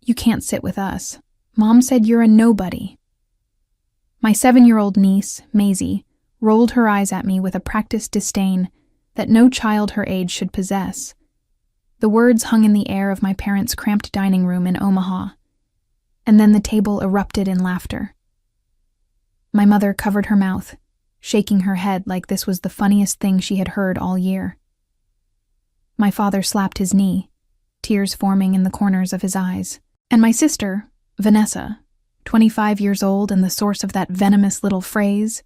You can't sit with us. Mom said you're a nobody." My 7-year-old niece, Maisie, rolled her eyes at me with a practiced disdain that no child her age should possess. The words hung in the air of my parents' cramped dining room in Omaha, and then the table erupted in laughter. My mother covered her mouth, shaking her head like this was the funniest thing she had heard all year. My father slapped his knee, tears forming in the corners of his eyes. And my sister, Vanessa, 25 years old and the source of that venomous little phrase,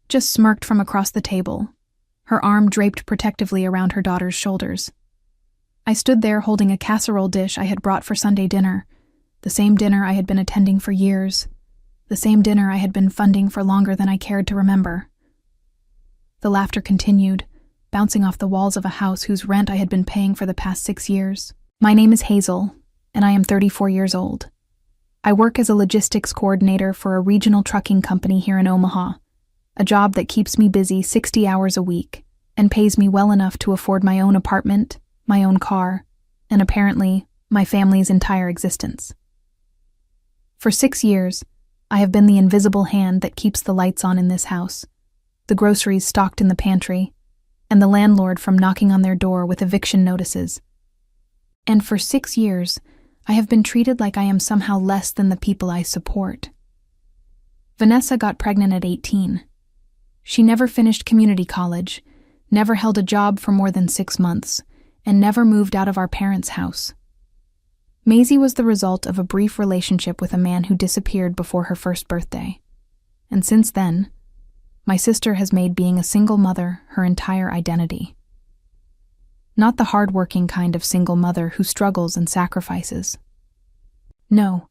just smirked from across the table, her arm draped protectively around her daughter's shoulders. I stood there holding a casserole dish I had brought for Sunday dinner, the same dinner I had been attending for years, the same dinner I had been funding for longer than I cared to remember. The laughter continued, bouncing off the walls of a house whose rent I had been paying for the past 6 years. My name is Hazel, and I am 34 years old. I work as a logistics coordinator for a regional trucking company here in Omaha, a job that keeps me busy 60 hours a week and pays me well enough to afford my own apartment, my own car, and apparently my family's entire existence. For 6 years, I have been the invisible hand that keeps the lights on in this house, the groceries stocked in the pantry, and the landlord from knocking on their door with eviction notices. And for 6 years, I have been treated like I am somehow less than the people I support. Vanessa got pregnant at 18. She never finished community college, never held a job for more than 6 months, and never moved out of our parents' house. Maisie was the result of a brief relationship with a man who disappeared before her first birthday. And since then, my sister has made being a single mother her entire identity. Not the hard-working kind of single mother who struggles and sacrifices. No,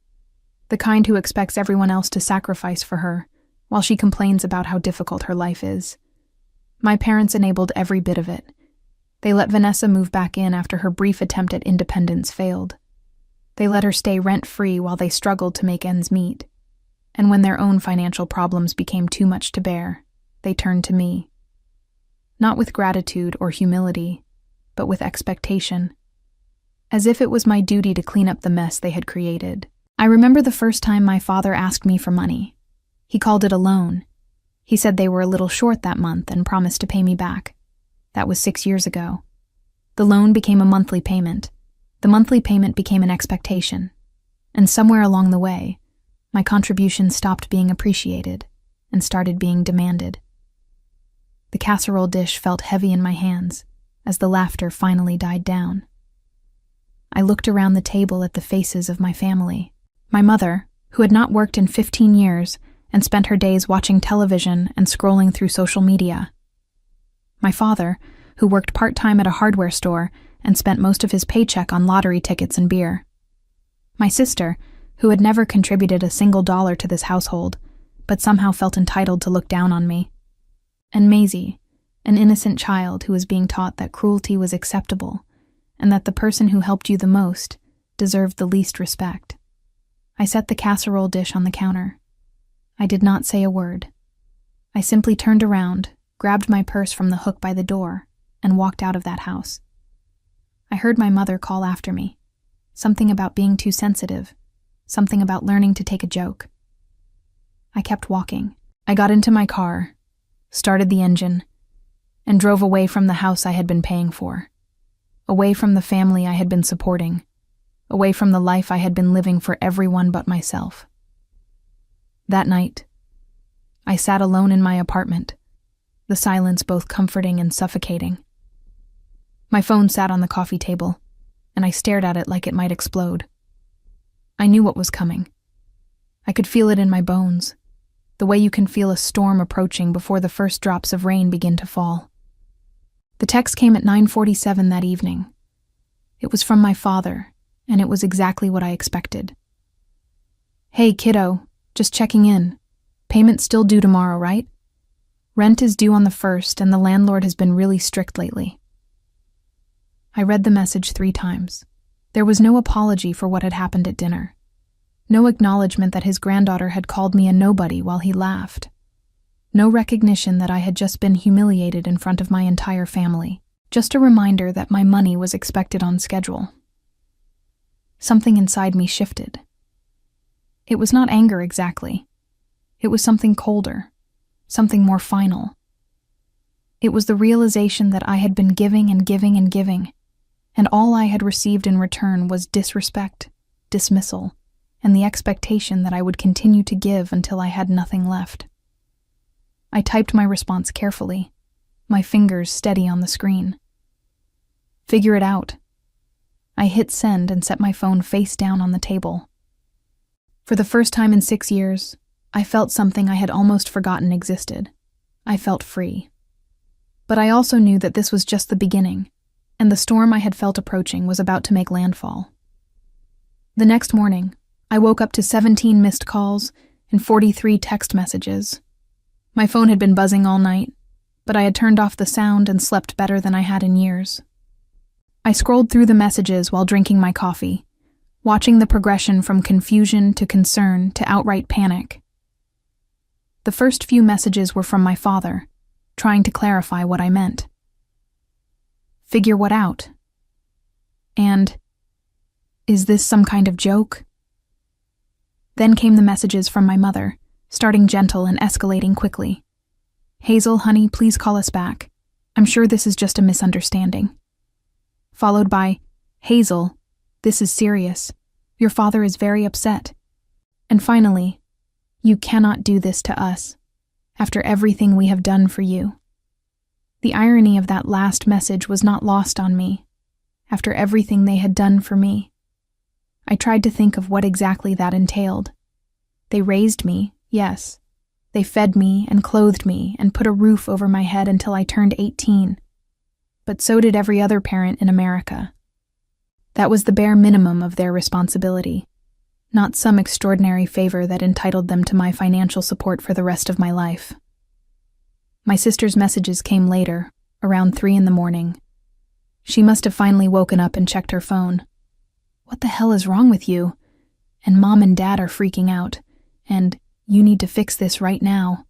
the kind who expects everyone else to sacrifice for her, while she complains about how difficult her life is. My parents enabled every bit of it. They let Vanessa move back in after her brief attempt at independence failed. They let her stay rent-free while they struggled to make ends meet. And when their own financial problems became too much to bear, they turned to me. Not with gratitude or humility, but with expectation. As if it was my duty to clean up the mess they had created. I remember the first time my father asked me for money. He called it a loan. He said they were a little short that month and promised to pay me back. That was 6 years ago. The loan became a monthly payment. The monthly payment became an expectation. And somewhere along the way, my contribution stopped being appreciated and started being demanded. The casserole dish felt heavy in my hands as the laughter finally died down. I looked around the table at the faces of my family. My mother, who had not worked in 15 years and spent her days watching television and scrolling through social media. My father, who worked part-time at a hardware store and spent most of his paycheck on lottery tickets and beer. My sister, who had never contributed a single dollar to this household, but somehow felt entitled to look down on me. And Maisie, an innocent child who was being taught that cruelty was acceptable and that the person who helped you the most deserved the least respect. I set the casserole dish on the counter. I did not say a word. I simply turned around, grabbed my purse from the hook by the door, and walked out of that house. I heard my mother call after me. Something about being too sensitive. Something about learning to take a joke. I kept walking. I got into my car, started the engine, and drove away from the house I had been paying for. Away from the family I had been supporting. Away from the life I had been living for everyone but myself. That night, I sat alone in my apartment, the silence both comforting and suffocating. My phone sat on the coffee table, and I stared at it like it might explode. I knew what was coming. I could feel it in my bones, the way you can feel a storm approaching before the first drops of rain begin to fall. The text came at 9:47 that evening. It was from my father, and it was exactly what I expected. "Hey, kiddo, just checking in. Payment's still due tomorrow, right? Rent is due on the 1st, and the landlord has been really strict lately." I read the message 3 times. There was no apology for what had happened at dinner. No acknowledgement that his granddaughter had called me a nobody while he laughed. No recognition that I had just been humiliated in front of my entire family. Just a reminder that my money was expected on schedule. something inside me shifted. It was not anger exactly. It was something colder, something more final. It was the realization that I had been giving and giving and giving, and all I had received in return was disrespect, dismissal, and the expectation that I would continue to give until I had nothing left. I typed my response carefully, my fingers steady on the screen. Figure it out. I hit send and set my phone face down on the table. For the first time in 6 years, I felt something I had almost forgotten existed. I felt free. But I also knew that this was just the beginning, and the storm I had felt approaching was about to make landfall. The next morning, I woke up to 17 missed calls and 43 text messages. My phone had been buzzing all night, but I had turned off the sound and slept better than I had in years. I scrolled through the messages while drinking my coffee, watching the progression from confusion to concern to outright panic. The first few messages were from my father, trying to clarify what I meant. Figure what out? And, is this some kind of joke? Then came the messages from my mother, starting gentle and escalating quickly. Hazel, honey, please call us back. I'm sure this is just a misunderstanding. Followed by, Hazel, this is serious. Your father is very upset. And finally, you cannot do this to us, after everything we have done for you. The irony of that last message was not lost on me, after everything they had done for me. I tried to think of what exactly that entailed. They raised me, yes. They fed me and clothed me and put a roof over my head until I turned 18. But so did every other parent in America. That was the bare minimum of their responsibility, not some extraordinary favor that entitled them to my financial support for the rest of my life. My sister's messages came later, around 3 a.m. She must have finally woken up and checked her phone. What the hell is wrong with you? And Mom and Dad are freaking out, and you need to fix this right now.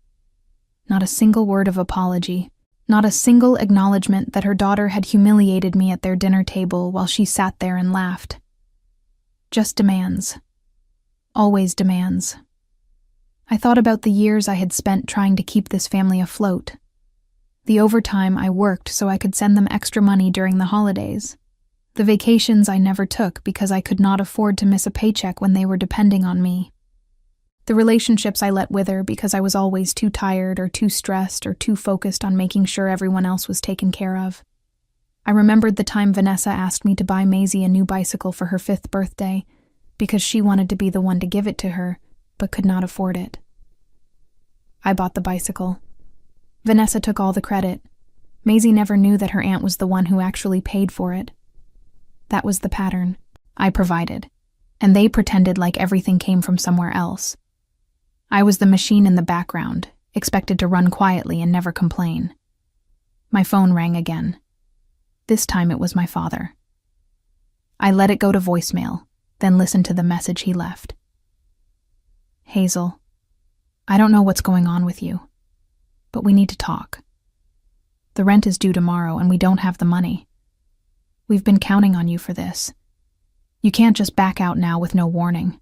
Not a single word of apology, not a single acknowledgement that her daughter had humiliated me at their dinner table while she sat there and laughed. Just demands. Always demands. I thought about the years I had spent trying to keep this family afloat. The overtime I worked so I could send them extra money during the holidays. The vacations I never took because I could not afford to miss a paycheck when they were depending on me. The relationships I let wither because I was always too tired or too stressed or too focused on making sure everyone else was taken care of. I remembered the time Vanessa asked me to buy Maisie a new bicycle for her 5th birthday because she wanted to be the one to give it to her, but could not afford it. I bought the bicycle. Vanessa took all the credit. Maisie never knew that her aunt was the one who actually paid for it. That was the pattern. I provided, and they pretended like everything came from somewhere else. I was the machine in the background, expected to run quietly and never complain. My phone rang again. This time it was my father. I let it go to voicemail, then listened to the message he left. Hazel, I don't know what's going on with you, but we need to talk. The rent is due tomorrow and we don't have the money. We've been counting on you for this. You can't just back out now with no warning.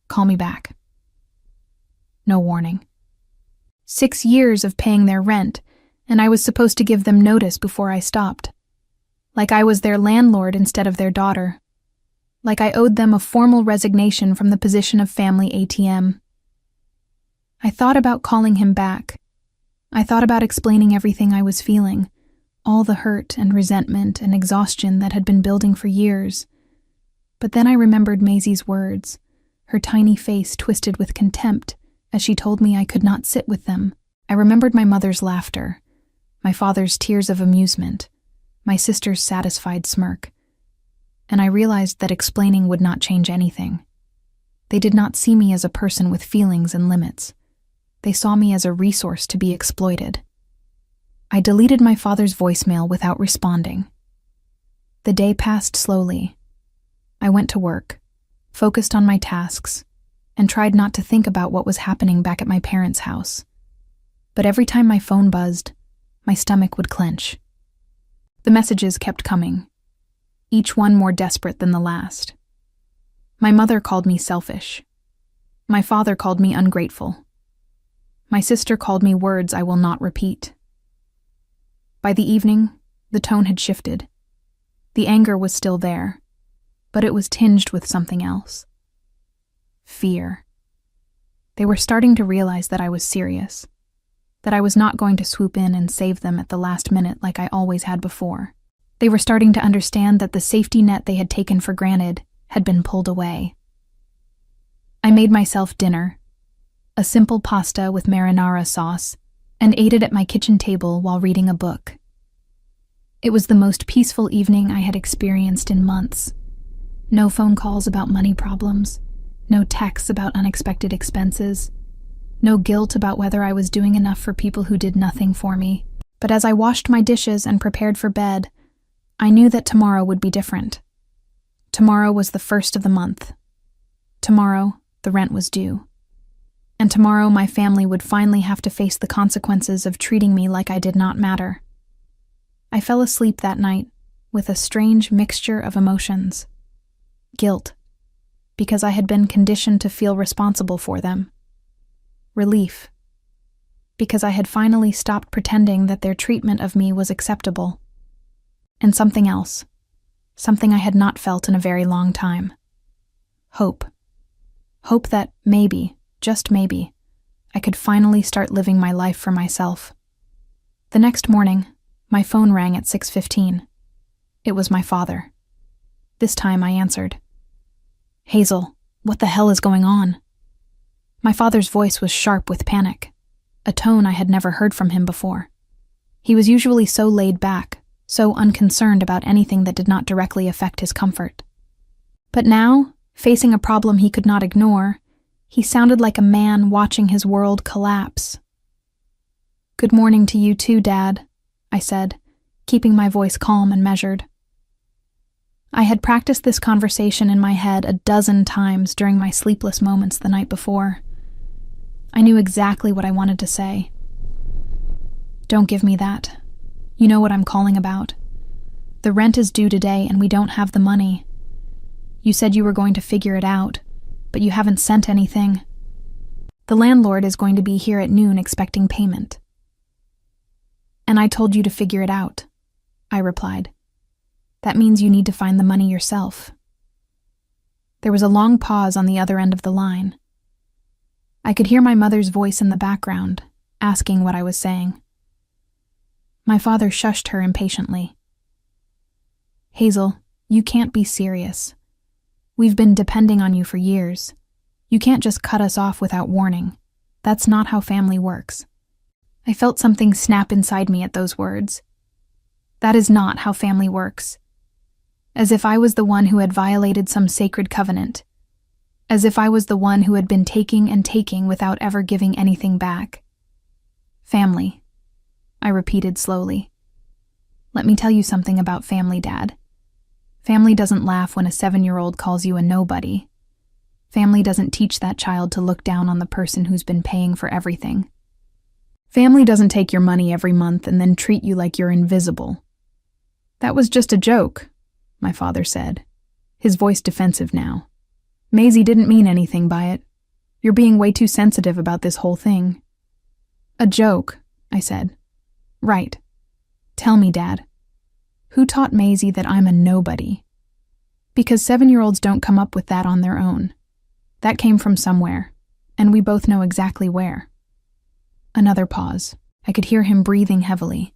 Call me back. No warning. 6 years of paying their rent, and I was supposed to give them notice before I stopped. Like I was their landlord instead of their daughter. Like I owed them a formal resignation from the position of family ATM. I thought about calling him back. I thought about explaining everything I was feeling, all the hurt and resentment and exhaustion that had been building for years. But then I remembered Maisie's words, her tiny face twisted with contempt as she told me I could not sit with them. I remembered my mother's laughter, my father's tears of amusement, my sister's satisfied smirk, and I realized that explaining would not change anything. They did not see me as a person with feelings and limits. They saw me as a resource to be exploited. I deleted my father's voicemail without responding. The day passed slowly. I went to work, focused on my tasks, and tried not to think about what was happening back at my parents' house. But every time my phone buzzed, my stomach would clench. The messages kept coming, each one more desperate than the last. My mother called me selfish. My father called me ungrateful. My sister called me words I will not repeat. By the evening, the tone had shifted. The anger was still there, but it was tinged with something else. Fear. They were starting to realize that I was serious, that I was not going to swoop in and save them at the last minute like I always had before. They were starting to understand that the safety net they had taken for granted had been pulled away. I made myself dinner, a simple pasta with marinara sauce, and ate it at my kitchen table while reading a book. It was the most peaceful evening I had experienced in months. No phone calls about money problems, no texts about unexpected expenses, no guilt about whether I was doing enough for people who did nothing for me. But as I washed my dishes and prepared for bed, I knew that tomorrow would be different. Tomorrow was the first of the month. Tomorrow, the rent was due. And tomorrow, my family would finally have to face the consequences of treating me like I did not matter. I fell asleep that night with a strange mixture of emotions. Guilt, because I had been conditioned to feel responsible for them. Relief, because I had finally stopped pretending that their treatment of me was acceptable. And something else, something I had not felt in a very long time. Hope. Hope that maybe, just maybe, I could finally start living my life for myself. The next morning, my phone rang at 6:15. It was my father. This time I answered. "Hazel, what the hell is going on?" My father's voice was sharp with panic, a tone I had never heard from him before. He was usually so laid back, so unconcerned about anything that did not directly affect his comfort. But now, facing a problem he could not ignore, he sounded like a man watching his world collapse. "Good morning to you too, Dad," I said, keeping my voice calm and measured. I had practiced this conversation in my head a dozen times during my sleepless moments the night before. I knew exactly what I wanted to say. "Don't give me that. You know what I'm calling about. The rent is due today and we don't have the money. You said you were going to figure it out, but you haven't sent anything. The landlord is going to be here at noon expecting payment." "And I told you to figure it out," I replied. "That means you need to find the money yourself." There was a long pause on the other end of the line. I could hear my mother's voice in the background, asking what I was saying. My father shushed her impatiently. "Hazel, you can't be serious. We've been depending on you for years. You can't just cut us off without warning. That's not how family works." I felt something snap inside me at those words. That is not how family works. As if I was the one who had violated some sacred covenant. As if I was the one who had been taking and taking without ever giving anything back. "Family," I repeated slowly. "Let me tell you something about family, Dad. Family doesn't laugh when a 7-year-old calls you a nobody. Family doesn't teach that child to look down on the person who's been paying for everything. Family doesn't take your money every month and then treat you like you're invisible." "That was just a joke," my father said, his voice defensive now. "Maisie didn't mean anything by it. You're being way too sensitive about this whole thing." "A joke," I said. "Right. Tell me, Dad. Who taught Maisie that I'm a nobody? Because 7-year-olds don't come up with that on their own. That came from somewhere, and we both know exactly where." Another pause. I could hear him breathing heavily,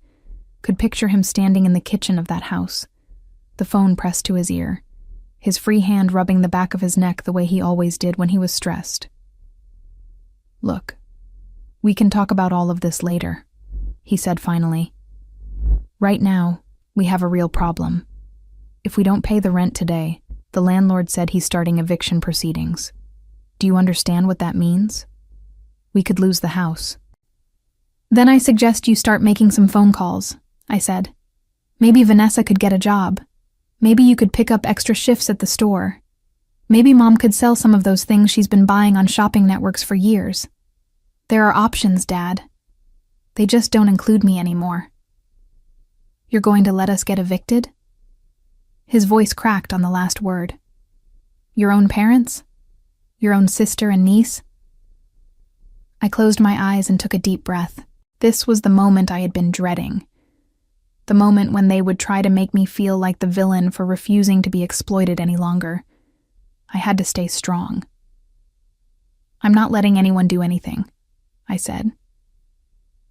could picture him standing in the kitchen of that house, the phone pressed to his ear, his free hand rubbing the back of his neck the way he always did when he was stressed. "Look, we can talk about all of this later," he said finally. "Right now, we have a real problem. If we don't pay the rent today, the landlord said he's starting eviction proceedings. Do you understand what that means? We could lose the house." "Then I suggest you start making some phone calls," I said. "Maybe Vanessa could get a job. Maybe you could pick up extra shifts at the store. Maybe Mom could sell some of those things she's been buying on shopping networks for years. There are options, Dad. They just don't include me anymore." "You're going to let us get evicted?" His voice cracked on the last word. Your own parents? Your own sister and niece? I closed my eyes and took a deep breath. This was the moment I had been dreading. The moment when they would try to make me feel like the villain for refusing to be exploited any longer. I had to stay strong. I'm not letting anyone do anything, I said.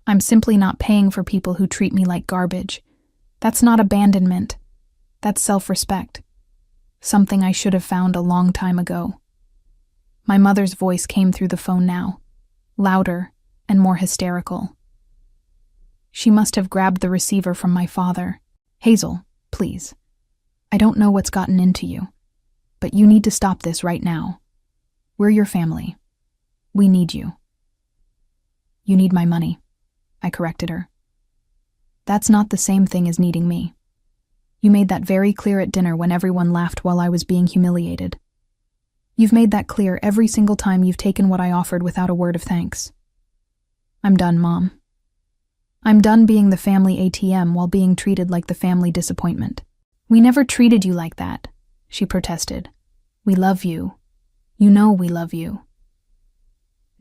I'm simply not paying for people who treat me like garbage. That's not abandonment. That's self-respect. Something I should have found a long time ago. My mother's voice came through the phone now, louder and more hysterical. She must have grabbed the receiver from my father. Hazel, please. I don't know what's gotten into you, but you need to stop this right now. We're your family. We need you. You need my money, I corrected her. That's not the same thing as needing me. You made that very clear at dinner when everyone laughed while I was being humiliated. You've made that clear every single time you've taken what I offered without a word of thanks. I'm done, Mom. I'm done being the family ATM while being treated like the family disappointment. We never treated you like that, she protested. We love you. You know we love you.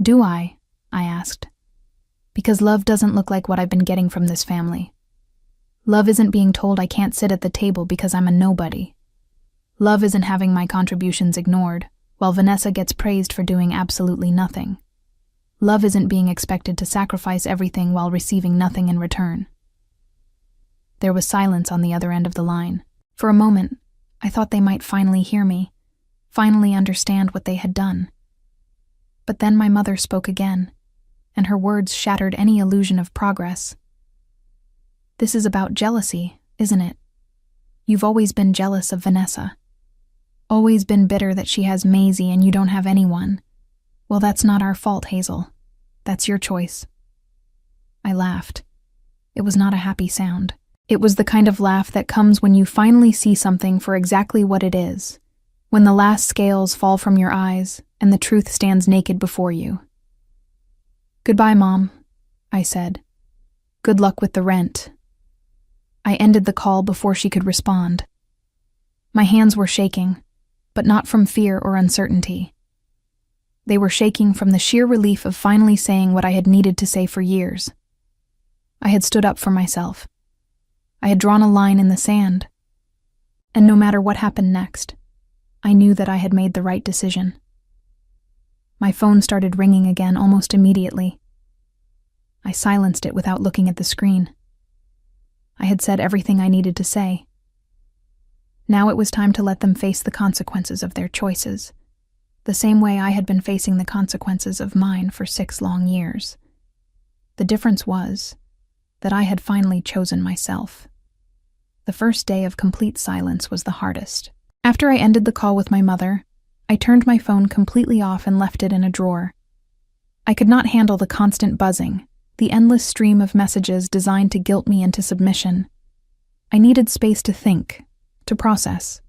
Do I asked. Because love doesn't look like what I've been getting from this family. Love isn't being told I can't sit at the table because I'm a nobody. Love isn't having my contributions ignored, while Vanessa gets praised for doing absolutely nothing. Love isn't being expected to sacrifice everything while receiving nothing in return. There was silence on the other end of the line. For a moment, I thought they might finally hear me, finally understand what they had done. But then my mother spoke again, and her words shattered any illusion of progress. This is about jealousy, isn't it? You've always been jealous of Vanessa. Always been bitter that she has Maisie and you don't have anyone. Well, that's not our fault, Hazel. That's your choice. I laughed. It was not a happy sound. It was the kind of laugh that comes when you finally see something for exactly what it is, when the last scales fall from your eyes and the truth stands naked before you. Goodbye, Mom, I said. Good luck with the rent. I ended the call before she could respond. My hands were shaking, but not from fear or uncertainty. They were shaking from the sheer relief of finally saying what I had needed to say for years. I had stood up for myself. I had drawn a line in the sand. And no matter what happened next, I knew that I had made the right decision. My phone started ringing again almost immediately. I silenced it without looking at the screen. I had said everything I needed to say. Now it was time to let them face the consequences of their choices, the same way I had been facing the consequences of mine for 6 long years. The difference was that I had finally chosen myself. The first day of complete silence was the hardest. After I ended the call with my mother, I turned my phone completely off and left it in a drawer. I could not handle the constant buzzing, the endless stream of messages designed to guilt me into submission. I needed space to think, to process,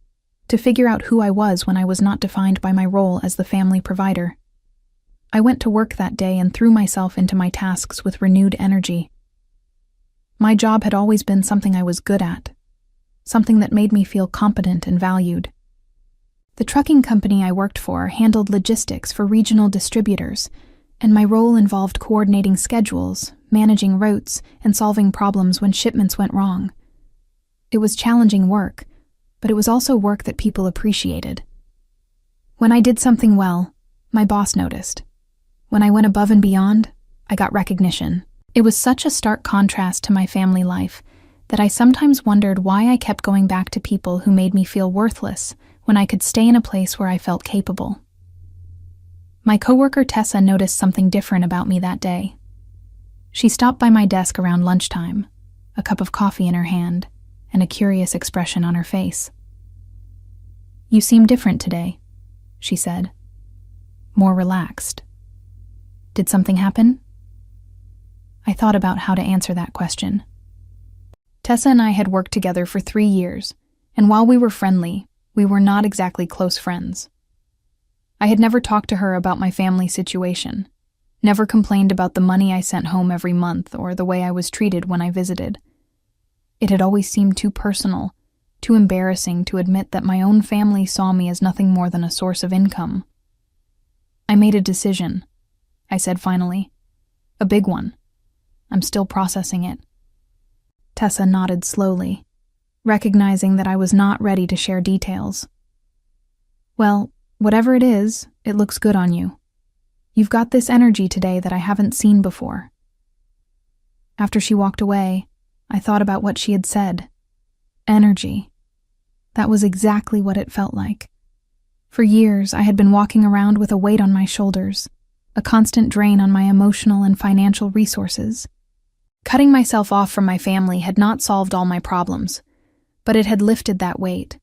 to figure out who I was when I was not defined by my role as the family provider. I went to work that day and threw myself into my tasks with renewed energy. My job had always been something I was good at, something that made me feel competent and valued. The trucking company I worked for handled logistics for regional distributors, and my role involved coordinating schedules, managing routes, and solving problems when shipments went wrong. It was challenging work, but it was also work that people appreciated. When I did something well, my boss noticed. When I went above and beyond, I got recognition. It was such a stark contrast to my family life that I sometimes wondered why I kept going back to people who made me feel worthless when I could stay in a place where I felt capable. My coworker Tessa noticed something different about me that day. She stopped by my desk around lunchtime, a cup of coffee in her hand, and a curious expression on her face. "You seem different today," she said. "More relaxed. Did something happen?" I thought about how to answer that question. Tessa and I had worked together for 3 years, and while we were friendly, we were not exactly close friends. I had never talked to her about my family situation, never complained about the money I sent home every month or the way I was treated when I visited. It had always seemed too personal, too embarrassing to admit that my own family saw me as nothing more than a source of income. I made a decision, I said finally. A big one. I'm still processing it. Tessa nodded slowly, recognizing that I was not ready to share details. Well, whatever it is, it looks good on you. You've got this energy today that I haven't seen before. After she walked away, I thought about what she had said. Energy. That was exactly what it felt like. For years, I had been walking around with a weight on my shoulders, a constant drain on my emotional and financial resources. Cutting myself off from my family had not solved all my problems, but it had lifted that weight.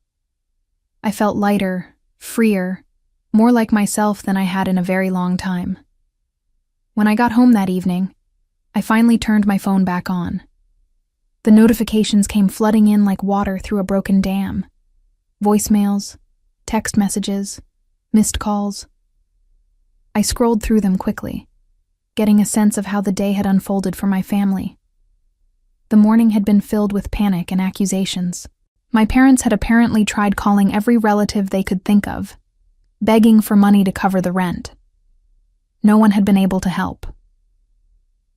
I felt lighter, freer, more like myself than I had in a very long time. When I got home that evening, I finally turned my phone back on. The notifications came flooding in like water through a broken dam. Voicemails, text messages, missed calls. I scrolled through them quickly, getting a sense of how the day had unfolded for my family. The morning had been filled with panic and accusations. My parents had apparently tried calling every relative they could think of, begging for money to cover the rent. No one had been able to help.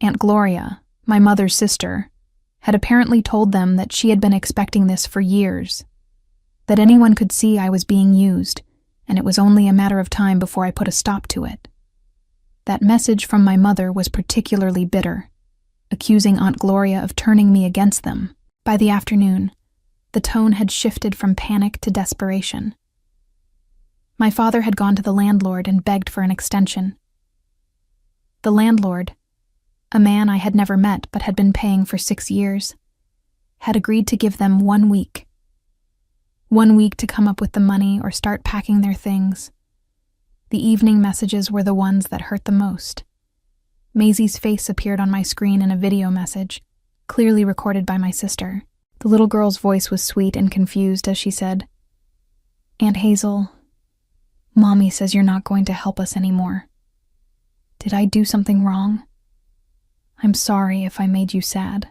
Aunt Gloria, my mother's sister, had apparently told them that she had been expecting this for years, that anyone could see I was being used, and it was only a matter of time before I put a stop to it. That message from my mother was particularly bitter, accusing Aunt Gloria of turning me against them. By the afternoon, the tone had shifted from panic to desperation. My father had gone to the landlord and begged for an extension. The landlord, a man I had never met but had been paying for 6 years, had agreed to give them 1 week. 1 week to come up with the money or start packing their things. The evening messages were the ones that hurt the most. Maisie's face appeared on my screen in a video message, clearly recorded by my sister. The little girl's voice was sweet and confused as she said, "Aunt Hazel, Mommy says you're not going to help us anymore. Did I do something wrong? I'm sorry if I made you sad."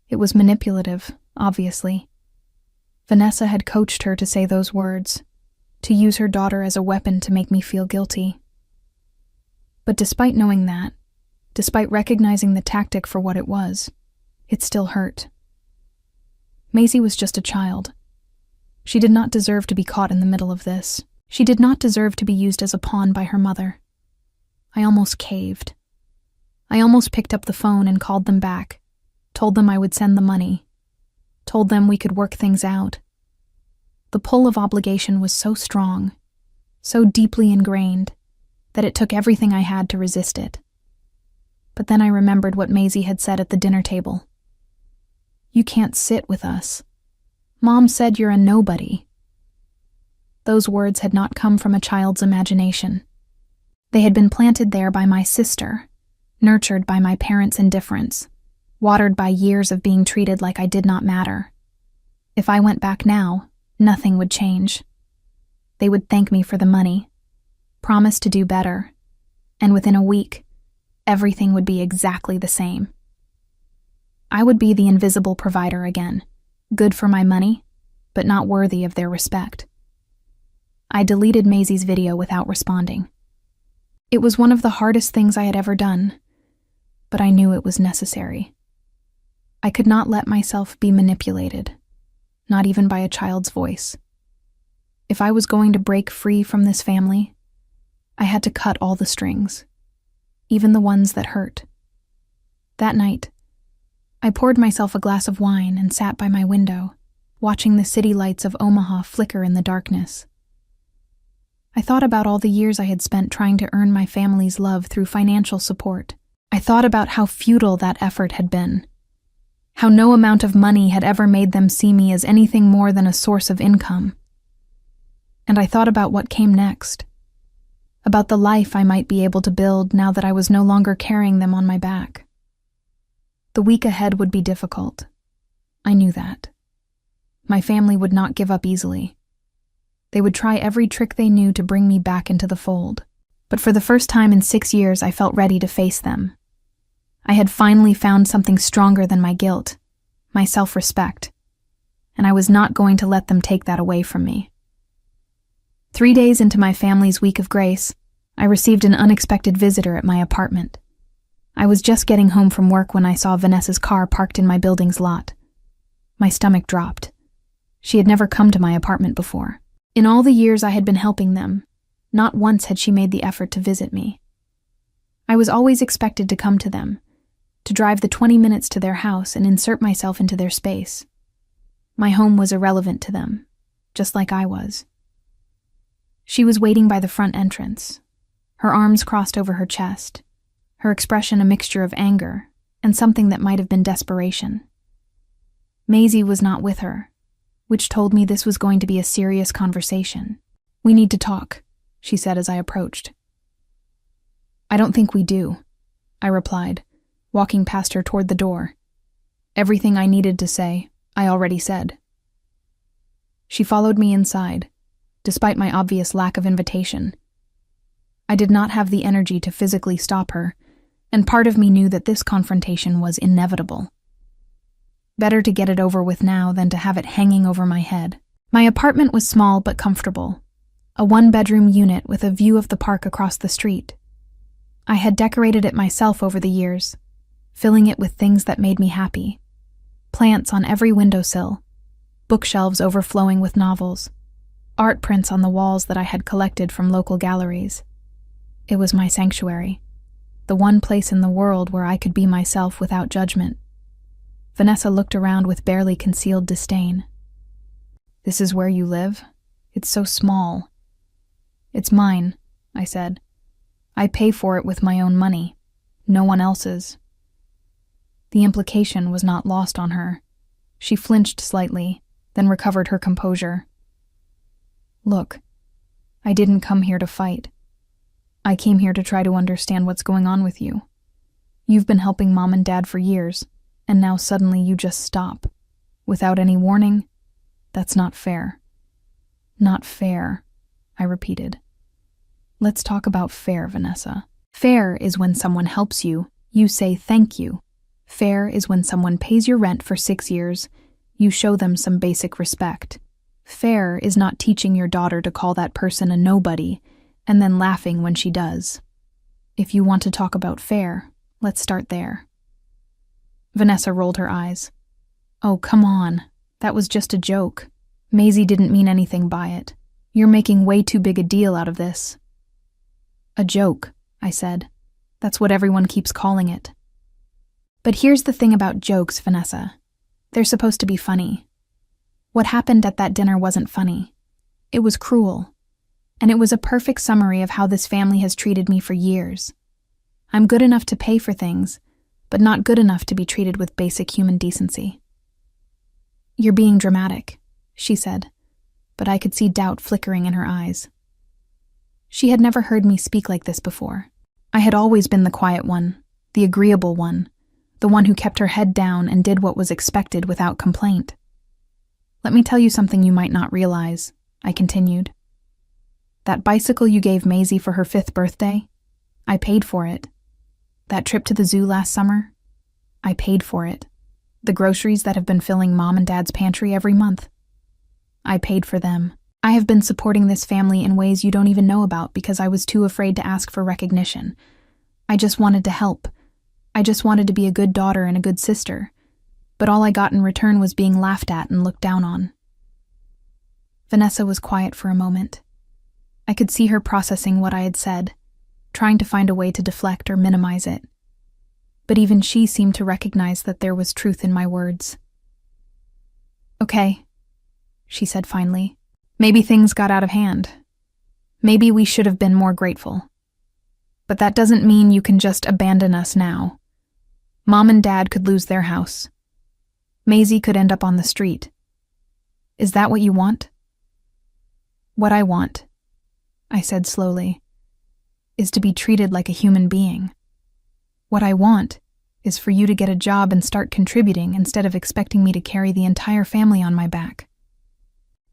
It was manipulative, obviously. Vanessa had coached her to say those words, to use her daughter as a weapon to make me feel guilty. But despite knowing that, despite recognizing the tactic for what it was, it still hurt. Maisie was just a child. She did not deserve to be caught in the middle of this. She did not deserve to be used as a pawn by her mother. I almost caved. I almost picked up the phone and called them back, told them I would send the money, told them we could work things out. The pull of obligation was so strong, so deeply ingrained, that it took everything I had to resist it. But then I remembered what Maisie had said at the dinner table. "You can't sit with us. Mom said you're a nobody." Those words had not come from a child's imagination. They had been planted there by my sister, nurtured by my parents' indifference, watered by years of being treated like I did not matter. If I went back now, nothing would change. They would thank me for the money, promise to do better, and within a week, everything would be exactly the same. I would be the invisible provider again, good for my money, but not worthy of their respect. I deleted Maisie's video without responding. It was one of the hardest things I had ever done, but I knew it was necessary. I could not let myself be manipulated, not even by a child's voice. If I was going to break free from this family, I had to cut all the strings, even the ones that hurt. That night, I poured myself a glass of wine and sat by my window, watching the city lights of Omaha flicker in the darkness. I thought about all the years I had spent trying to earn my family's love through financial support. I thought about how futile that effort had been, how no amount of money had ever made them see me as anything more than a source of income. And I thought about what came next, about the life I might be able to build now that I was no longer carrying them on my back. The week ahead would be difficult. I knew that. My family would not give up easily. They would try every trick they knew to bring me back into the fold. But for the first time in 6 years, I felt ready to face them. I had finally found something stronger than my guilt, my self-respect. and I was not going to let them take that away from me. 3 days into my family's week of grace, I received an unexpected visitor at my apartment. I was just getting home from work when I saw Vanessa's car parked in my building's lot. My stomach dropped. She had never come to my apartment before. In all the years I had been helping them, not once had she made the effort to visit me. I was always expected to come to them, to drive the 20 minutes to their house and insert myself into their space. My home was irrelevant to them, just like I was. She was waiting by the front entrance, her arms crossed over her chest, her expression a mixture of anger and something that might have been desperation. Maisie was not with her, which told me this was going to be a serious conversation. "We need to talk," she said as I approached. "I don't think we do," I replied, walking past her toward the door. Everything I needed to say, I already said. She followed me inside, despite my obvious lack of invitation. I did not have the energy to physically stop her, and part of me knew that this confrontation was inevitable. Better to get it over with now than to have it hanging over my head. My apartment was small but comfortable, a 1-bedroom unit with a view of the park across the street. I had decorated it myself over the years, filling it with things that made me happy. Plants on every windowsill, bookshelves overflowing with novels, art prints on the walls that I had collected from local galleries. It was my sanctuary, the one place in the world where I could be myself without judgment. Vanessa looked around with barely concealed disdain. "This is where you live? It's so small." "It's mine," I said. "I pay for it with my own money, no one else's." The implication was not lost on her. She flinched slightly, then recovered her composure. "Look, I didn't come here to fight. I came here to try to understand what's going on with you. You've been helping Mom and Dad for years, and now suddenly you just stop. Without any warning? That's not fair." "Not fair," I repeated. "Let's talk about fair, Vanessa. Fair is when someone helps you, you say thank you. Fair is when someone pays your rent for 6 years, you show them some basic respect. Fair is not teaching your daughter to call that person a nobody and then laughing when she does. If you want to talk about fair, let's start there." Vanessa rolled her eyes. "Oh, come on. That was just a joke. Maisie didn't mean anything by it. You're making way too big a deal out of this." "A joke," I said. "That's what everyone keeps calling it." "But here's the thing about jokes, Vanessa. They're supposed to be funny. What happened at that dinner wasn't funny. It was cruel. And it was a perfect summary of how this family has treated me for years. I'm good enough to pay for things, but not good enough to be treated with basic human decency." "You're being dramatic," she said, but I could see doubt flickering in her eyes. She had never heard me speak like this before. I had always been the quiet one, the agreeable one, the one who kept her head down and did what was expected without complaint. "Let me tell you something you might not realize," I continued. "That bicycle you gave Maisie for her 5th birthday? I paid for it. That trip to the zoo last summer? I paid for it. The groceries that have been filling Mom and Dad's pantry every month? I paid for them. I have been supporting this family in ways you don't even know about because I was too afraid to ask for recognition. I just wanted to help. I just wanted to be a good daughter and a good sister. But all I got in return was being laughed at and looked down on." Vanessa was quiet for a moment. I could see her processing what I had said, trying to find a way to deflect or minimize it. But even she seemed to recognize that there was truth in my words. "Okay," she said finally. "Maybe things got out of hand. Maybe we should have been more grateful. But that doesn't mean you can just abandon us now. Mom and Dad could lose their house. Maisie could end up on the street. Is that what you want?" "What I want," I said slowly, "is to be treated like a human being. What I want is for you to get a job and start contributing instead of expecting me to carry the entire family on my back.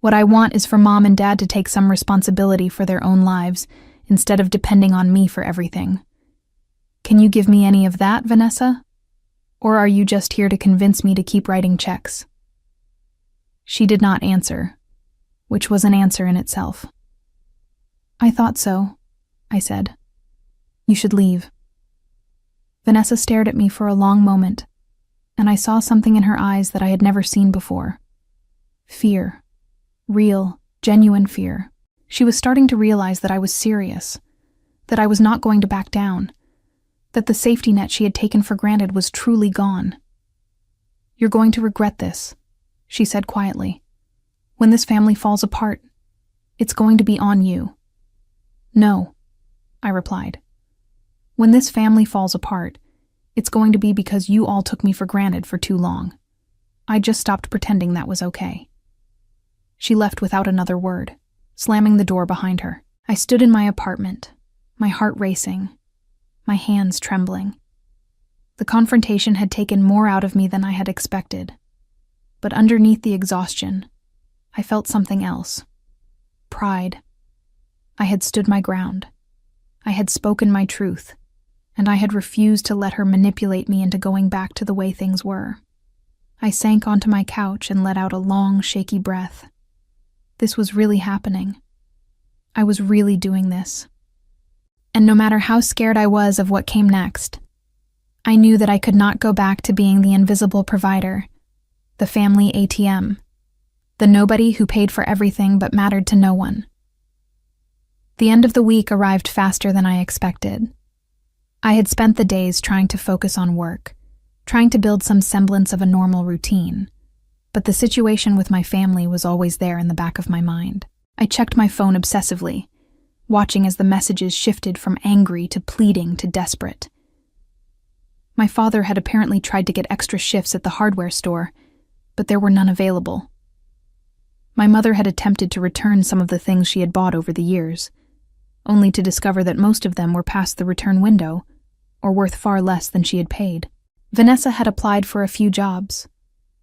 What I want is for Mom and Dad to take some responsibility for their own lives instead of depending on me for everything. Can you give me any of that, Vanessa? Or are you just here to convince me to keep writing checks?" She did not answer, which was an answer in itself. "I thought so," I said. "You should leave." Vanessa stared at me for a long moment, and I saw something in her eyes that I had never seen before. Fear. Real, genuine fear. She was starting to realize that I was serious, that I was not going to back down, that the safety net she had taken for granted was truly gone. "You're going to regret this," she said quietly. "When this family falls apart, it's going to be on you." "No," I replied. "When this family falls apart, it's going to be because you all took me for granted for too long. I just stopped pretending that was okay." She left without another word, slamming the door behind her. I stood in my apartment, my heart racing, my hands trembling. The confrontation had taken more out of me than I had expected, but underneath the exhaustion, I felt something else. Pride. I had stood my ground. I had spoken my truth, and I had refused to let her manipulate me into going back to the way things were. I sank onto my couch and let out a long, shaky breath. This was really happening. I was really doing this. And no matter how scared I was of what came next, I knew that I could not go back to being the invisible provider, the family ATM, the nobody who paid for everything but mattered to no one. The end of the week arrived faster than I expected. I had spent the days trying to focus on work, trying to build some semblance of a normal routine, but the situation with my family was always there in the back of my mind. I checked my phone obsessively, watching as the messages shifted from angry to pleading to desperate. My father had apparently tried to get extra shifts at the hardware store, but there were none available. My mother had attempted to return some of the things she had bought over the years, only to discover that most of them were past the return window, or worth far less than she had paid. Vanessa had applied for a few jobs,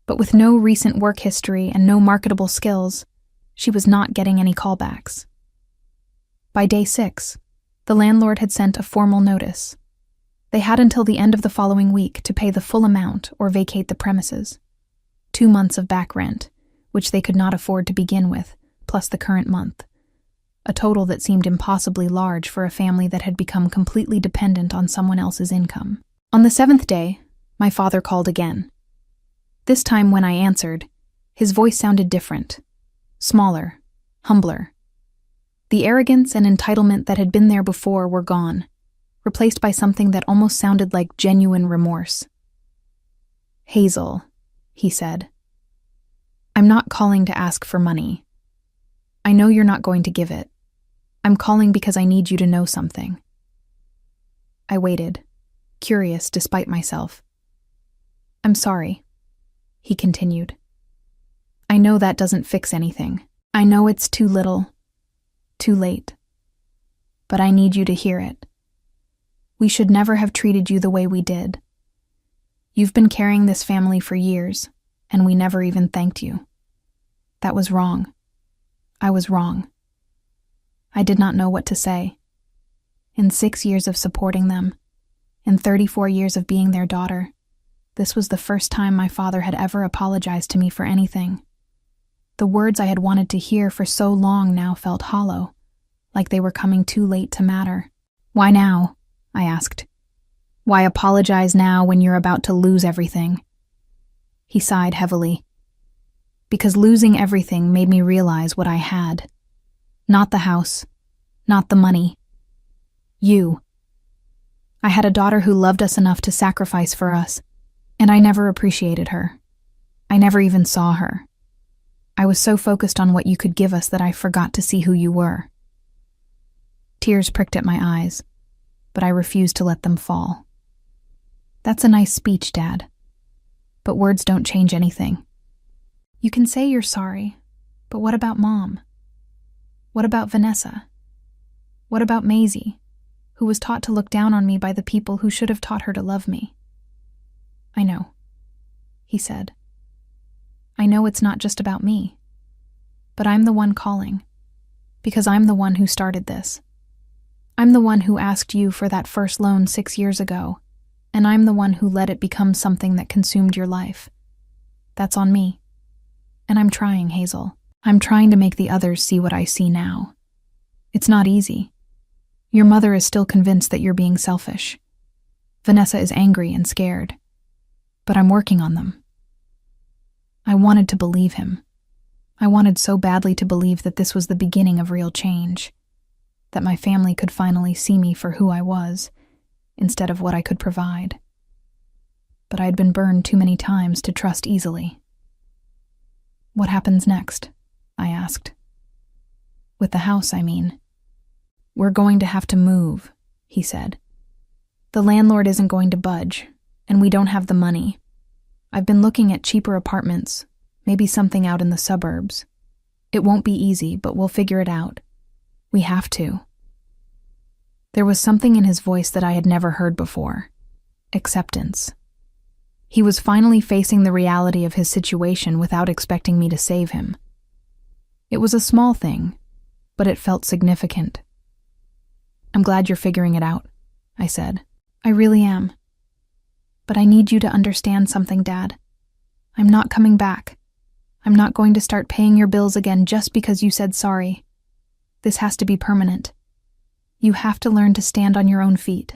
but with no recent work history and no marketable skills, she was not getting any callbacks. By day 6, the landlord had sent a formal notice. They had until the end of the following week to pay the full amount or vacate the premises. 2 months of back rent, which they could not afford to begin with, plus the current month. A total that seemed impossibly large for a family that had become completely dependent on someone else's income. On the 7th day, my father called again. This time when I answered, his voice sounded different, smaller, humbler. The arrogance and entitlement that had been there before were gone, replaced by something that almost sounded like genuine remorse. "Hazel," he said, "I'm not calling to ask for money. I know you're not going to give it. I'm calling because I need you to know something." I waited, curious despite myself. "I'm sorry," he continued. "I know that doesn't fix anything. I know it's too little, too late. But I need you to hear it. We should never have treated you the way we did. You've been carrying this family for years, and we never even thanked you. That was wrong. I was wrong. I did not know what to say. In 6 years of supporting them, in 34 years of being their daughter, this was the first time my father had ever apologized to me for anything. The words I had wanted to hear for so long now felt hollow, like they were coming too late to matter. "Why now?" I asked. "Why apologize now when you're about to lose everything?" He sighed heavily. "Because losing everything made me realize what I had. Not the house, not the money. You. I had a daughter who loved us enough to sacrifice for us, and I never appreciated her. I never even saw her. I was so focused on what you could give us that I forgot to see who you were." Tears pricked at my eyes, but I refused to let them fall. "That's a nice speech, Dad. But words don't change anything. You can say you're sorry, but what about Mom? What about Vanessa? What about Maisie, who was taught to look down on me by the people who should have taught her to love me?" "I know," he said. "I know it's not just about me. But I'm the one calling, because I'm the one who started this. I'm the one who asked you for that first loan 6 years ago, and I'm the one who let it become something that consumed your life. That's on me. And I'm trying, Hazel. I'm trying to make the others see what I see now. It's not easy. Your mother is still convinced that you're being selfish. Vanessa is angry and scared. But I'm working on them. I wanted to believe him. I wanted so badly to believe that this was the beginning of real change, that my family could finally see me for who I was, instead of what I could provide. But I had been burned too many times to trust easily. What happens next? I asked. With the house, I mean. We're going to have to move, he said. The landlord isn't going to budge, and we don't have the money. I've been looking at cheaper apartments, maybe something out in the suburbs. It won't be easy, but we'll figure it out. We have to. There was something in his voice that I had never heard before. Acceptance. He was finally facing the reality of his situation without expecting me to save him. It was a small thing, but it felt significant. I'm glad you're figuring it out, I said. I really am. But I need you to understand something, Dad. I'm not coming back. I'm not going to start paying your bills again just because you said sorry. This has to be permanent. You have to learn to stand on your own feet.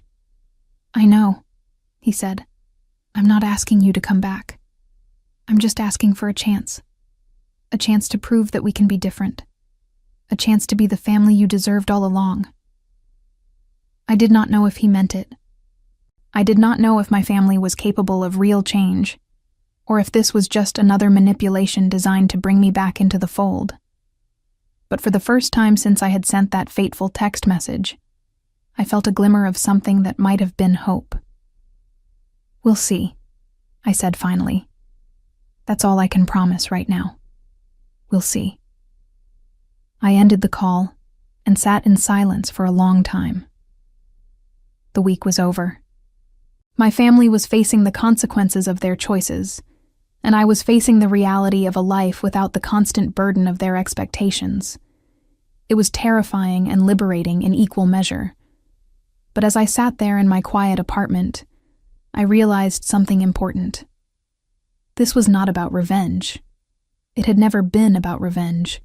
I know, he said. I'm not asking you to come back. I'm just asking for a chance. A chance to prove that we can be different. A chance to be the family you deserved all along. I did not know if he meant it. I did not know if my family was capable of real change, or if this was just another manipulation designed to bring me back into the fold. But for the first time since I had sent that fateful text message, I felt a glimmer of something that might have been hope. We'll see, I said finally. That's all I can promise right now. We'll see. I ended the call and sat in silence for a long time. The week was over. My family was facing the consequences of their choices, and I was facing the reality of a life without the constant burden of their expectations. It was terrifying and liberating in equal measure. But as I sat there in my quiet apartment, I realized something important. This was not about revenge. It had never been about revenge.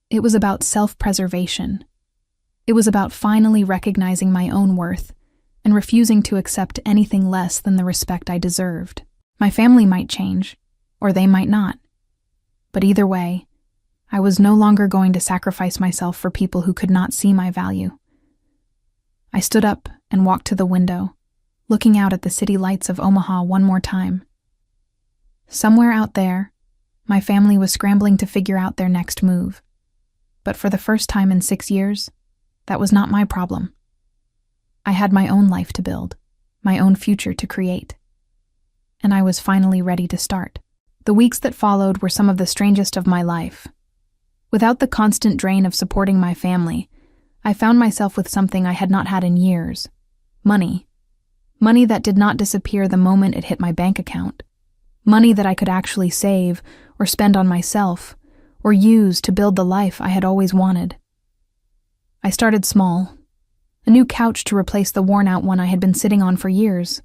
It was about self-preservation. It was about finally recognizing my own worth and refusing to accept anything less than the respect I deserved. My family might change, or they might not. But either way, I was no longer going to sacrifice myself for people who could not see my value. I stood up and walked to the window, looking out at the city lights of Omaha one more time. Somewhere out there, my family was scrambling to figure out their next move. But for the first time in 6 years, that was not my problem. I had my own life to build, my own future to create. And I was finally ready to start. The weeks that followed were some of the strangest of my life. Without the constant drain of supporting my family, I found myself with something I had not had in years: money. Money that did not disappear the moment it hit my bank account. Money that I could actually save or spend on myself or use to build the life I had always wanted. I started small. A new couch to replace the worn-out one I had been sitting on for years.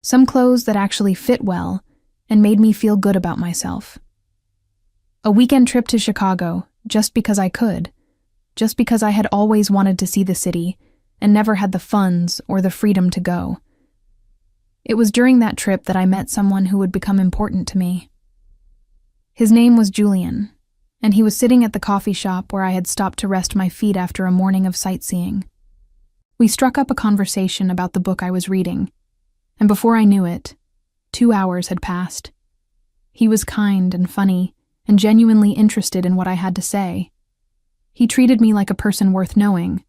Some clothes that actually fit well and made me feel good about myself. A weekend trip to Chicago, just because I could, just because I had always wanted to see the city and never had the funds or the freedom to go. It was during that trip that I met someone who would become important to me. His name was Julian, and he was sitting at the coffee shop where I had stopped to rest my feet after a morning of sightseeing. We struck up a conversation about the book I was reading, and before I knew it, 2 hours had passed. He was kind and funny and genuinely interested in what I had to say. He treated me like a person worth knowing,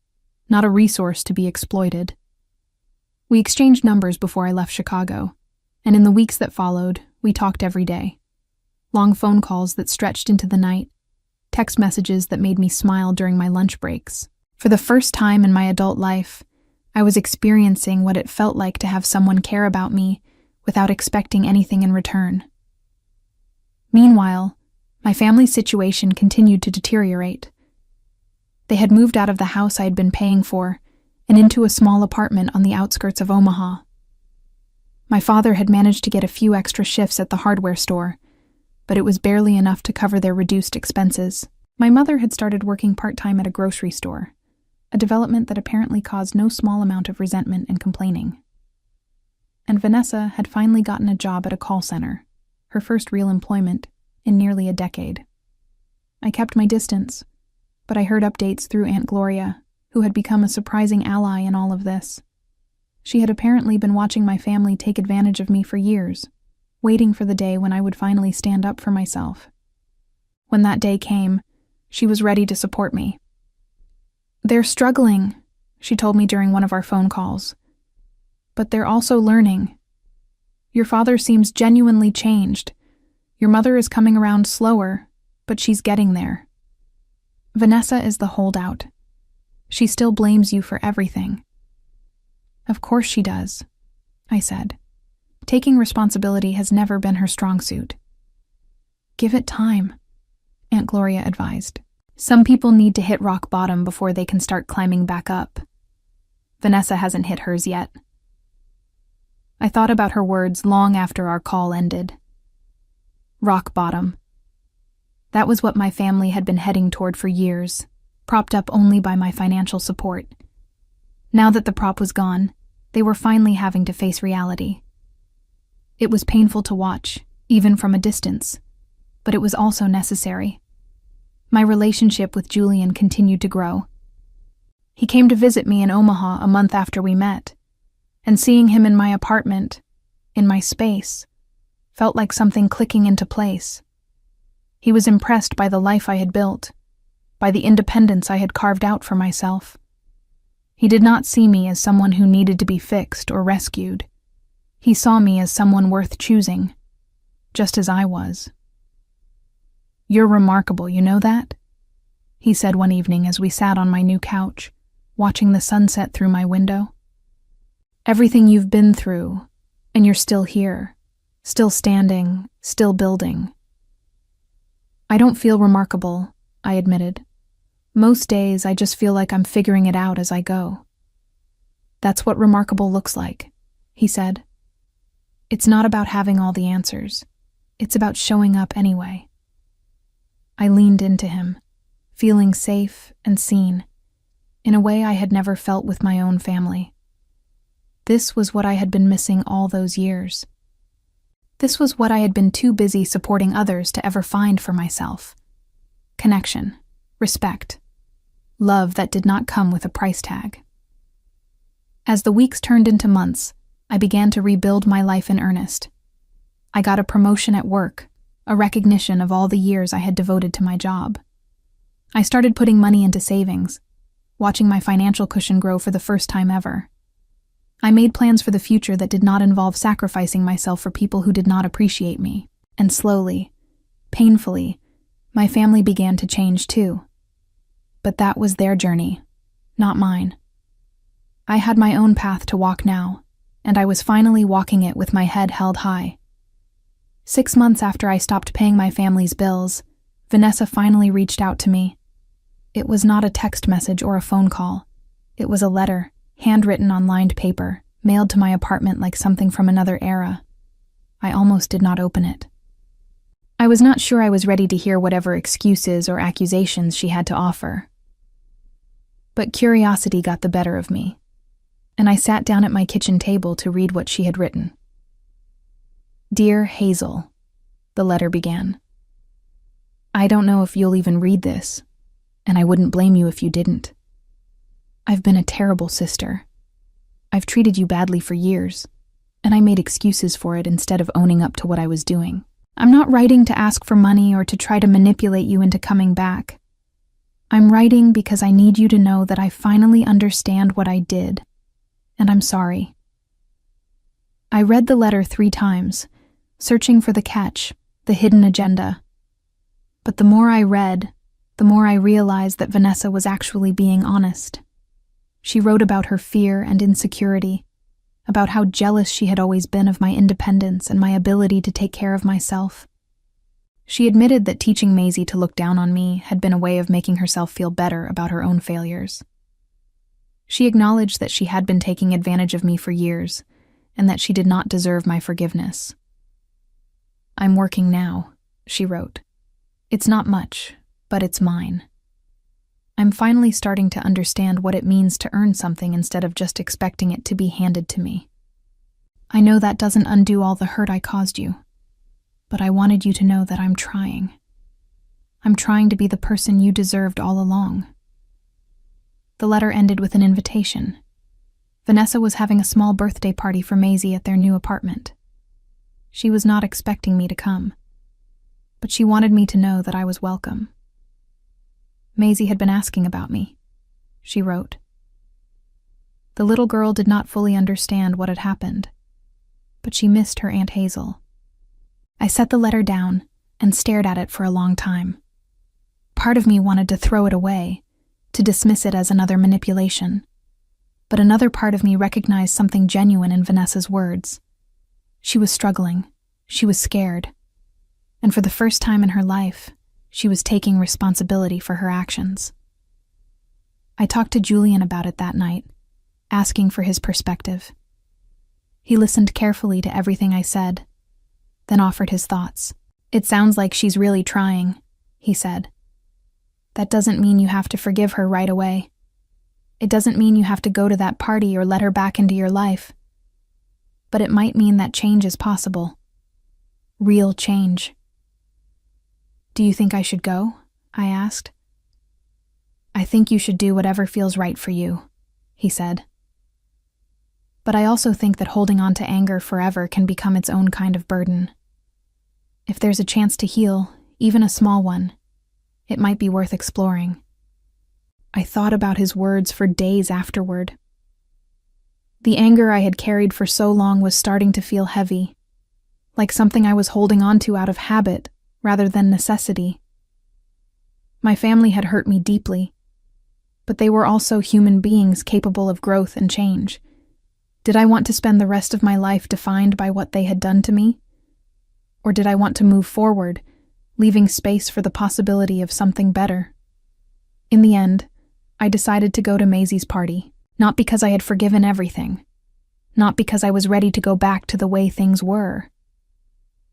not a resource to be exploited. We exchanged numbers before I left Chicago, and in the weeks that followed, we talked every day. Long phone calls that stretched into the night, text messages that made me smile during my lunch breaks. For the first time in my adult life, I was experiencing what it felt like to have someone care about me without expecting anything in return. Meanwhile, my family's situation continued to deteriorate. They had moved out of the house I had been paying for and into a small apartment on the outskirts of Omaha. My father had managed to get a few extra shifts at the hardware store, but it was barely enough to cover their reduced expenses. My mother had started working part-time at a grocery store, a development that apparently caused no small amount of resentment and complaining. And Vanessa had finally gotten a job at a call center, her first real employment in nearly a decade. I kept my distance, but I heard updates through Aunt Gloria, who had become a surprising ally in all of this. She had apparently been watching my family take advantage of me for years, waiting for the day when I would finally stand up for myself. When that day came, she was ready to support me. "They're struggling," she told me during one of our phone calls. "But they're also learning. Your father seems genuinely changed. Your mother is coming around slower, but she's getting there. Vanessa is the holdout. She still blames you for everything." "Of course she does," I said. Taking responsibility has never been her strong suit. "Give it time," Aunt Gloria advised. "Some people need to hit rock bottom before they can start climbing back up. Vanessa hasn't hit hers yet." I thought about her words long after our call ended. Rock bottom. That was what my family had been heading toward for years, propped up only by my financial support. Now that the prop was gone, they were finally having to face reality. It was painful to watch, even from a distance, but it was also necessary. My relationship with Julian continued to grow. He came to visit me in Omaha a month after we met, and seeing him in my apartment, in my space, felt like something clicking into place. He was impressed by the life I had built, by the independence I had carved out for myself. He did not see me as someone who needed to be fixed or rescued. He saw me as someone worth choosing, just as I was. "You're remarkable, you know that?" he said one evening as we sat on my new couch, watching the sunset through my window. "Everything you've been through, and you're still here, still standing, still building." "I don't feel remarkable," I admitted. "Most days I just feel like I'm figuring it out as I go." "That's what remarkable looks like," he said. "It's not about having all the answers. It's about showing up anyway." I leaned into him, feeling safe and seen, in a way I had never felt with my own family. This was what I had been missing all those years. This was what I had been too busy supporting others to ever find for myself. Connection, respect, love that did not come with a price tag. As the weeks turned into months, I began to rebuild my life in earnest. I got a promotion at work, a recognition of all the years I had devoted to my job. I started putting money into savings, watching my financial cushion grow for the first time ever. I made plans for the future that did not involve sacrificing myself for people who did not appreciate me. And slowly, painfully, my family began to change too. But that was their journey, not mine. I had my own path to walk now, and I was finally walking it with my head held high. 6 months after I stopped paying my family's bills, Vanessa finally reached out to me. It was not a text message or a phone call. It was a letter, handwritten on lined paper, mailed to my apartment like something from another era. I almost did not open it. I was not sure I was ready to hear whatever excuses or accusations she had to offer. But curiosity got the better of me, and I sat down at my kitchen table to read what she had written. "Dear Hazel," the letter began. "I don't know if you'll even read this, and I wouldn't blame you if you didn't. I've been a terrible sister. I've treated you badly for years, and I made excuses for it instead of owning up to what I was doing. I'm not writing to ask for money or to try to manipulate you into coming back. I'm writing because I need you to know that I finally understand what I did, and I'm sorry." I read the letter 3 times, searching for the catch, the hidden agenda. But the more I read, the more I realized that Vanessa was actually being honest. She wrote about her fear and insecurity, about how jealous she had always been of my independence and my ability to take care of myself. She admitted that teaching Maisie to look down on me had been a way of making herself feel better about her own failures. She acknowledged that she had been taking advantage of me for years, and that she did not deserve my forgiveness. "I'm working now," she wrote. It's not much, but it's mine. I'm finally starting to understand what it means to earn something instead of just expecting it to be handed to me. I know that doesn't undo all the hurt I caused you, but I wanted you to know that I'm trying. I'm trying to be the person you deserved all along. The letter ended with an invitation. Vanessa was having a small birthday party for Maisie at their new apartment. She was not expecting me to come, but she wanted me to know that I was welcome. Maisie had been asking about me, she wrote. The little girl did not fully understand what had happened, but she missed her Aunt Hazel. I set the letter down and stared at it for a long time. Part of me wanted to throw it away, to dismiss it as another manipulation, but another part of me recognized something genuine in Vanessa's words. She was struggling, she was scared, and for the first time in her life, she was taking responsibility for her actions. I talked to Julian about it that night, asking for his perspective. He listened carefully to everything I said, then offered his thoughts. It sounds like she's really trying, he said. That doesn't mean you have to forgive her right away. It doesn't mean you have to go to that party or let her back into your life. But it might mean that change is possible. Real change. Do you think I should go? I asked. I think you should do whatever feels right for you, he said. But I also think that holding on to anger forever can become its own kind of burden. If there's a chance to heal, even a small one, it might be worth exploring. I thought about his words for days afterward. The anger I had carried for so long was starting to feel heavy, like something I was holding on to out of habit rather than necessity. My family had hurt me deeply, but they were also human beings capable of growth and change. Did I want to spend the rest of my life defined by what they had done to me? Or did I want to move forward, leaving space for the possibility of something better? In the end, I decided to go to Maisie's party, not because I had forgiven everything, not because I was ready to go back to the way things were,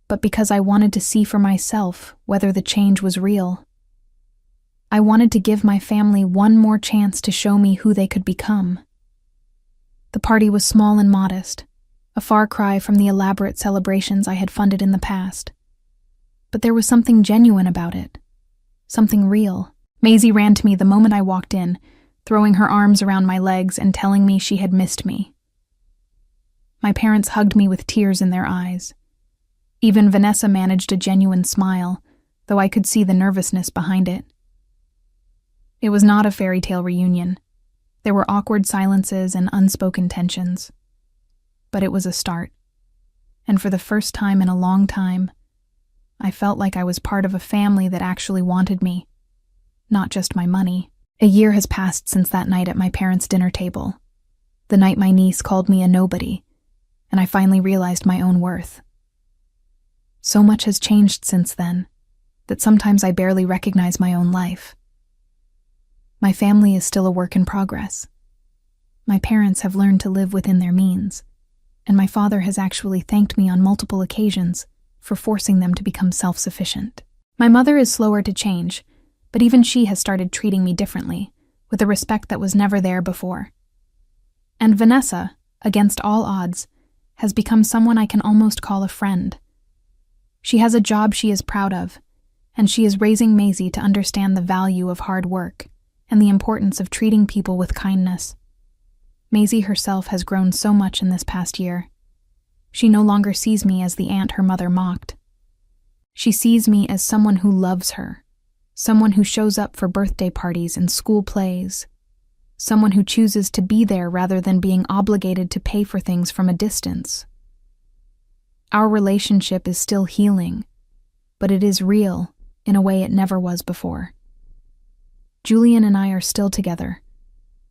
but because I wanted to see for myself whether the change was real. I wanted to give my family one more chance to show me who they could become. The party was small and modest, a far cry from the elaborate celebrations I had funded in the past. But there was something genuine about it, something real. Maisie ran to me the moment I walked in, throwing her arms around my legs and telling me she had missed me. My parents hugged me with tears in their eyes. Even Vanessa managed a genuine smile, though I could see the nervousness behind it. It was not a fairy tale reunion. There were awkward silences and unspoken tensions. But it was a start. And for the first time in a long time, I felt like I was part of a family that actually wanted me, not just my money. A year has passed since that night at my parents' dinner table, the night my niece called me a nobody, and I finally realized my own worth. So much has changed since then, that sometimes I barely recognize my own life. My family is still a work in progress. My parents have learned to live within their means, and my father has actually thanked me on multiple occasions for forcing them to become self-sufficient. My mother is slower to change, but even she has started treating me differently, with a respect that was never there before. And Vanessa, against all odds, has become someone I can almost call a friend. She has a job she is proud of, and she is raising Maisie to understand the value of hard work and the importance of treating people with kindness. Maisie herself has grown so much in this past year. She no longer sees me as the aunt her mother mocked. She sees me as someone who loves her, someone who shows up for birthday parties and school plays, someone who chooses to be there rather than being obligated to pay for things from a distance. Our relationship is still healing, but it is real in a way it never was before. Julian and I are still together,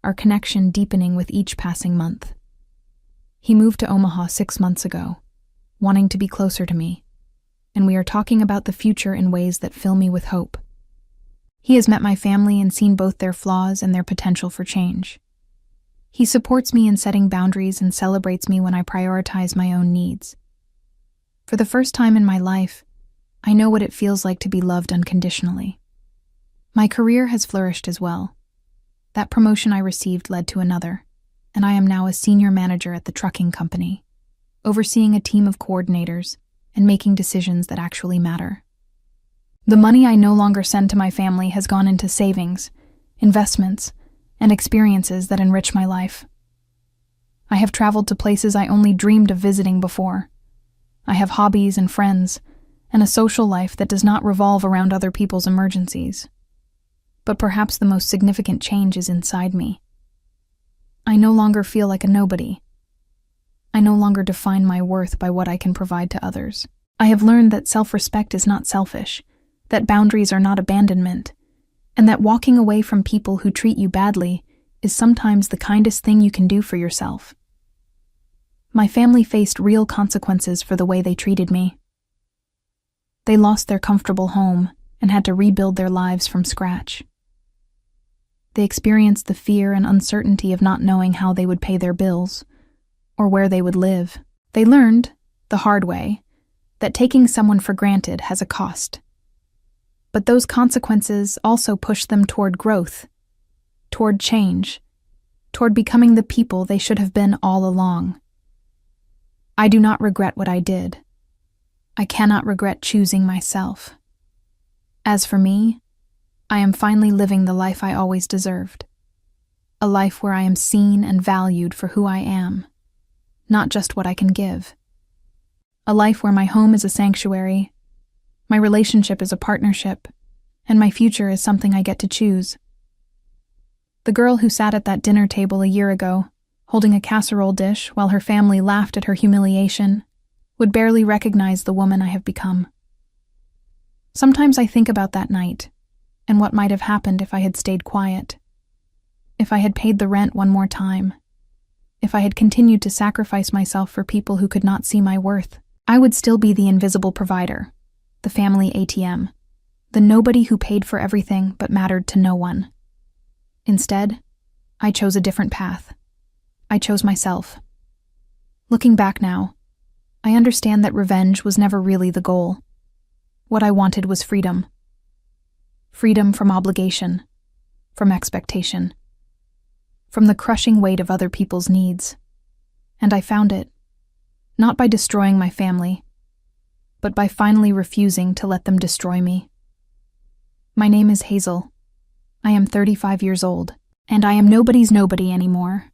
our connection deepening with each passing month. He moved to Omaha 6 months ago, wanting to be closer to me, and we are talking about the future in ways that fill me with hope. He has met my family and seen both their flaws and their potential for change. He supports me in setting boundaries and celebrates me when I prioritize my own needs. For the first time in my life, I know what it feels like to be loved unconditionally. My career has flourished as well. That promotion I received led to another, and I am now a senior manager at the trucking company, overseeing a team of coordinators and making decisions that actually matter. The money I no longer send to my family has gone into savings, investments, and experiences that enrich my life. I have traveled to places I only dreamed of visiting before. I have hobbies and friends, and a social life that does not revolve around other people's emergencies. But perhaps the most significant change is inside me. I no longer feel like a nobody. I no longer define my worth by what I can provide to others. I have learned that self-respect is not selfish, that boundaries are not abandonment, and that walking away from people who treat you badly is sometimes the kindest thing you can do for yourself. My family faced real consequences for the way they treated me. They lost their comfortable home and had to rebuild their lives from scratch. They experienced the fear and uncertainty of not knowing how they would pay their bills or where they would live. They learned, the hard way, that taking someone for granted has a cost. But those consequences also pushed them toward growth, toward change, toward becoming the people they should have been all along. I do not regret what I did. I cannot regret choosing myself. As for me, I am finally living the life I always deserved. A life where I am seen and valued for who I am, not just what I can give. A life where my home is a sanctuary, my relationship is a partnership, and my future is something I get to choose. The girl who sat at that dinner table a year ago, holding a casserole dish while her family laughed at her humiliation, would barely recognize the woman I have become. Sometimes I think about that night, and what might have happened if I had stayed quiet, if I had paid the rent one more time, if I had continued to sacrifice myself for people who could not see my worth. I would still be the invisible provider, the family ATM, the nobody who paid for everything but mattered to no one. Instead, I chose a different path. I chose myself. Looking back now, I understand that revenge was never really the goal. What I wanted was freedom. Freedom from obligation, from expectation, from the crushing weight of other people's needs. And I found it, not by destroying my family, but by finally refusing to let them destroy me. My name is Hazel. I am 35 years old, and I am nobody's nobody anymore.